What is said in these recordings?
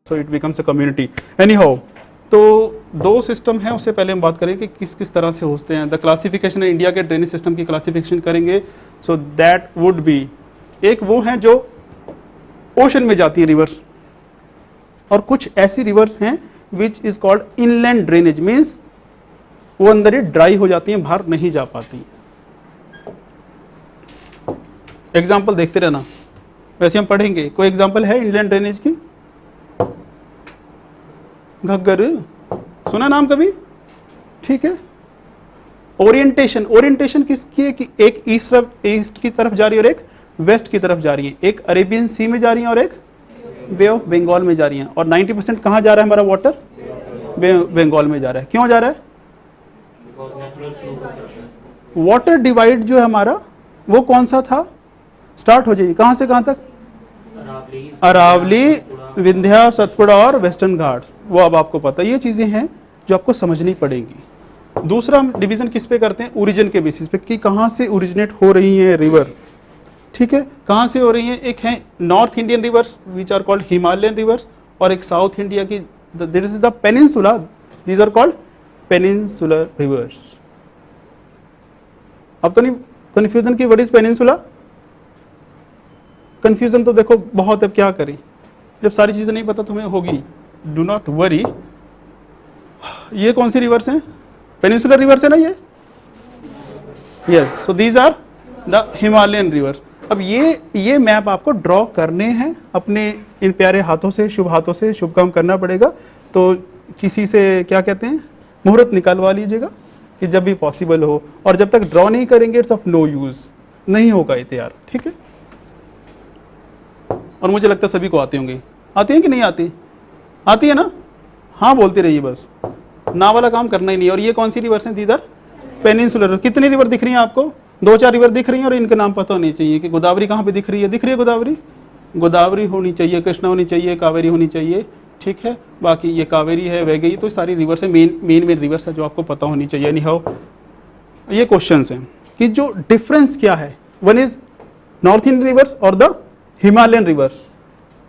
So it becomes a community any how. तो दो system हैं, उससे पहले हम बात करें कि किस किस तरह से होते हैं। द क्लासिफिकेशन है, इंडिया के ड्रेनेज सिस्टम की क्लासिफिकेशन करेंगे। सो दैट वुड बी, एक वो हैं जो ओशन में जाती है रिवर्स, और कुछ ऐसी रिवर्स हैं which is called inland drainage, means वो अंदर ही ड्राई हो जाती हैं, बाहर नहीं जा पाती। एग्जाम्पल देखते रहना, वैसे हम पढ़ेंगे। कोई एग्जाम्पल है इनलैंड ड्रेनेज की? घग्गर सुना नाम कभी? ठीक है। ओरिएंटेशन, ओरिएंटेशन किसकी है कि एक ईस्ट की तरफ जा रही है और एक वेस्ट की तरफ जा रही है, एक अरेबियन सी में जा रही है और एक बे ऑफ बंगाल में जा रही है। और 90% कहाँ जा रहा है हमारा वाटर? बंगाल में जा रहा है। क्यों जा रहा है? वाटर डिवाइड जो है हमारा वो कौन सा था? स्टार्ट हो जाइए, कहां से कहां तक? अरावली, विंध्या, सतपुड़ा और वेस्टर्न घाट्स। वो अब आपको पता, ये चीजें हैं जो आपको समझनी पड़ेंगी। दूसरा हम डिवीजन किस पे करते हैं? ओरिजिन के बेसिस पे, कि कहां से ओरिजिनेट हो रही है रिवर। ठीक है, कहां से हो रही है? एक है north Indian rivers which are called Himalayan rivers, और एक साउथ इंडिया की this is the peninsula, these are called peninsular rivers. अब तो नहीं कंफ्यूजन की, व्हाट इज पेनिनसुला? कंफ्यूजन तो देखो बहुत, अब क्या करें, जब सारी चीजें नहीं पता तुम्हें होगी। Do not worry. ये कौन सी रिवर्स हैं? पेनिनसुलर रिवर्स है ना ये? Yes, so these are the Himalayan rivers. अब ये मैप आपको ड्रॉ करने हैं अपने इन प्यारे हाथों से, शुभ हाथों से, शुभ काम करना पड़ेगा। तो किसी से क्या कहते हैं, मुहूर्त निकालवा लीजिएगा कि जब भी पॉसिबल हो, और जब तक ड्रॉ नहीं करेंगे इट्स ऑफ नो यूज, नहीं होगा ये तैयार। ठीक है, और मुझे लगता है सभी को आती होंगी। आती है कि नहीं आती? आती है ना? हाँ बोलते रहिए, बस ना वाला काम करना ही नहीं। और ये कौन सी रिवर्स हैं? These are peninsular. कितनी रिवर दिख रही हैं आपको? 2-4 रिवर दिख रही हैं, और इनका नाम पता होनी चाहिए कि गोदावरी कहाँ पे दिख रही है? दिख रही है गोदावरी? गोदावरी होनी चाहिए, कृष्णा होनी चाहिए, कावेरी होनी चाहिए। ठीक है, बाकी ये कावेरी है, वह गई, तो सारी रिवर्स है, मेन रिवर्स है जो आपको पता होनी चाहिए। एनी हाउ, ये क्वेश्चंस हैं कि जो डिफरेंस क्या है, one is north Indian reverse और द हिमालयन रिवर्स।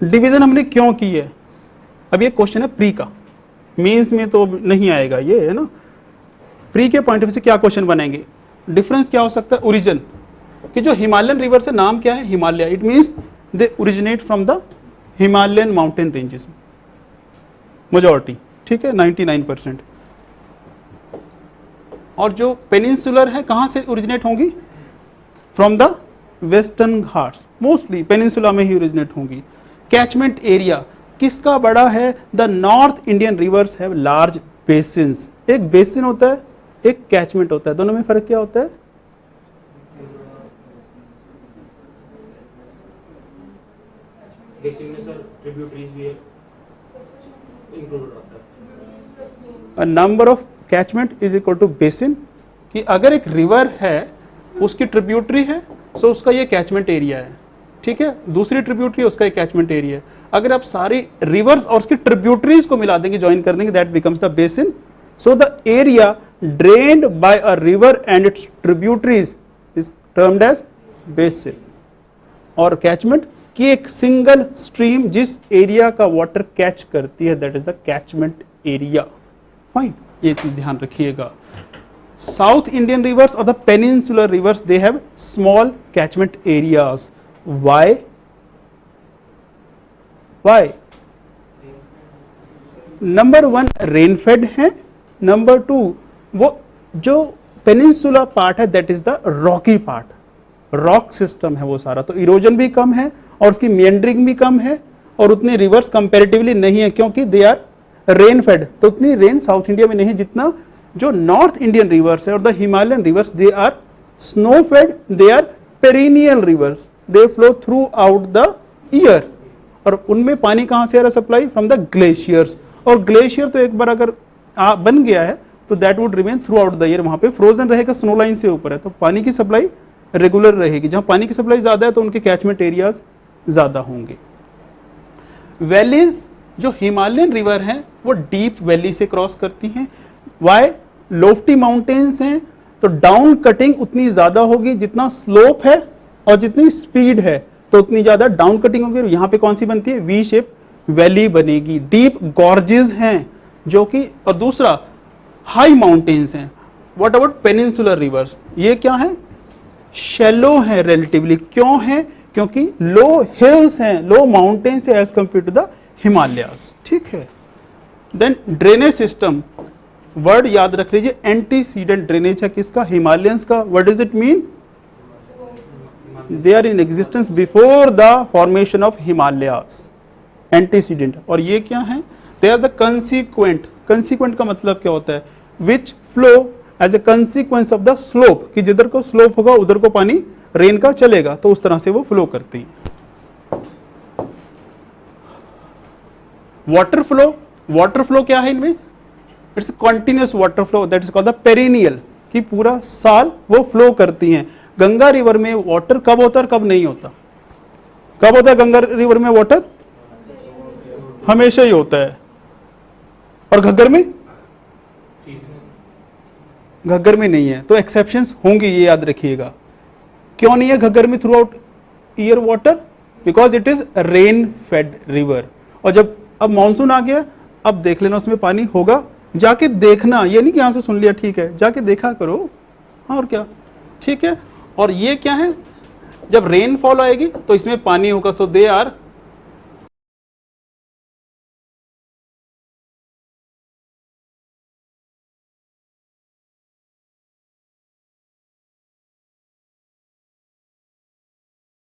डिवीजन हमने क्यों की है? अब ये क्वेश्चन है प्री का, मेंस में तो नहीं आएगा ये, है ना। प्री के पॉइंट ऑफ व्यू से क्या क्वेश्चन बनाएंगे? डिफरेंस क्या हो सकता है? ओरिजिन, कि जो हिमालयन रिवर से नाम क्या है? Himalaya. It means they originate from the Himalayan mountain ranges, majority. ठीक है, 99%। और जो पेनिनसुलर है कहां से ओरिजिनेट होंगी? From the western Ghats, mostly peninsula में ही ओरिजिनेट होंगी। कैचमेंट एरिया किसका बड़ा है? The north Indian reverse have large basins. एक बेसिन होता है, एक कैचमेंट होता है, दोनों में फर्क क्या होता है? बेसिन में सर ट्रिब्यूटरीज भी है, इंक्लूड होता है। A number of catchment is equal to basin, कि अगर एक रिवर है उसकी ट्रिब्यूटरी है, सो उसका ये कैचमेंट एरिया है। ठीक है, दूसरी ट्रिब्यूटरी है, उसका एक कैचमेंट एरिया है। अगर आप सारी रिवर्स और उसकी ट्रिब्यूटरीज को मिला देंगे, ज्वाइन कर देंगे, that becomes the basin. So the area drained by a river and its tributaries is termed as basin. और कैचमेंट की एक सिंगल स्ट्रीम जिस एरिया का वाटर कैच करती है, that is the catchment area. Fine, ये चीज ध्यान रखिएगा। South Indian rivers or the peninsular rivers, they have small catchment areas. Why? Why? Number 1 rain fed है, number 2 वो जो पेनिनसुला पार्ट है that is the Rocky part, rock system है वो सारा, तो इरोजन भी कम है और उसकी मेंडरिंग भी कम है, और उतने रिवर्स कंपैरेटिवली नहीं है क्योंकि दे आर रेन फेड। तो उतनी रेन साउथ इंडिया में नहीं है जितना जो नॉर्थ इंडियन रिवर्स है। और the Himalayan rivers they are snow fed, they are perennial rivers, they flow throughout the year. और उनमें पानी कहां से आ रहा? Supply from the glaciers. और ग्लेशियर तो एक बार अगर बन गया है तो that would remain throughout the year, वहां पे फ्रोजन रहेगा, स्नो लाइन से ऊपर है, तो पानी की सप्लाई रेगुलर रहेगी। जहां पानी की सप्लाई ज्यादा है तो उनके कैचमेंट एरियाज ज्यादा होंगे। वैलीज, जो हिमालयन रिवर हैं वो डीप वैली से क्रॉस करती हैं। वाई? लोफ्टी माउंटेन्स हैं तो डाउन कटिंग उतनी ज्यादा होगी, जितना स्लोप है और जितनी स्पीड है तो उतनी ज्यादा डाउन कटिंग होगी। यहां पे कौन सी बनती है? वी शेप वैली बनेगी, डीप गॉर्जेस हैं जो कि, और दूसरा हाई माउंटेन्स हैं। व्हाट अबाउट पेनिनसुलर रिवर्स, ये क्या है, शैलो है रिलेटिवली। क्यों है, क्योंकि लो हिल्स हैं, लो माउंटेन्स है as compare to the Himalayas, ठीक है। देन ड्रेनेज सिस्टम, वर्ड याद रख लीजिए, एंटीसीडेंट ड्रेनेज है किसका, हिमालयंस का। What does it mean, they are in existence before the formation of Himalayas, antecedent. और ये क्या है, दे आर द कंसीक्वेंट। कंसीक्वेंट का मतलब क्या होता है, which flow as a consequence of the slope, कि जिधर को स्लोप होगा उधर को पानी रेन का चलेगा, तो उस तरह से वो फ्लो करती है। वाटर फ्लो, वाटर फ्लो क्या है इनमें, it's continuous water flow, that is called the perennial, कि पूरा साल वो फ्लो करती हैं। गंगा रिवर में वाटर कब होता है और कब नहीं होता, कब होता है गंगा रिवर में वाटर, हमेशा ही होता है। और घग्गर में, घग्गर में नहीं है, तो एक्सेप्शंस होंगी, ये याद रखिएगा। क्यों नहीं है घग्गर में through out year water, because it is rain fed river. और जब अब मानसून आ गया, अब देख लेना उसमें पानी होगा, जाके देखना, ये नहीं कि यहां से सुन लिया, ठीक है, जाके देखा करो, हाँ और क्या, ठीक है। और ये क्या है, जब रेनफॉल आएगी तो इसमें पानी होगा, सो दे आर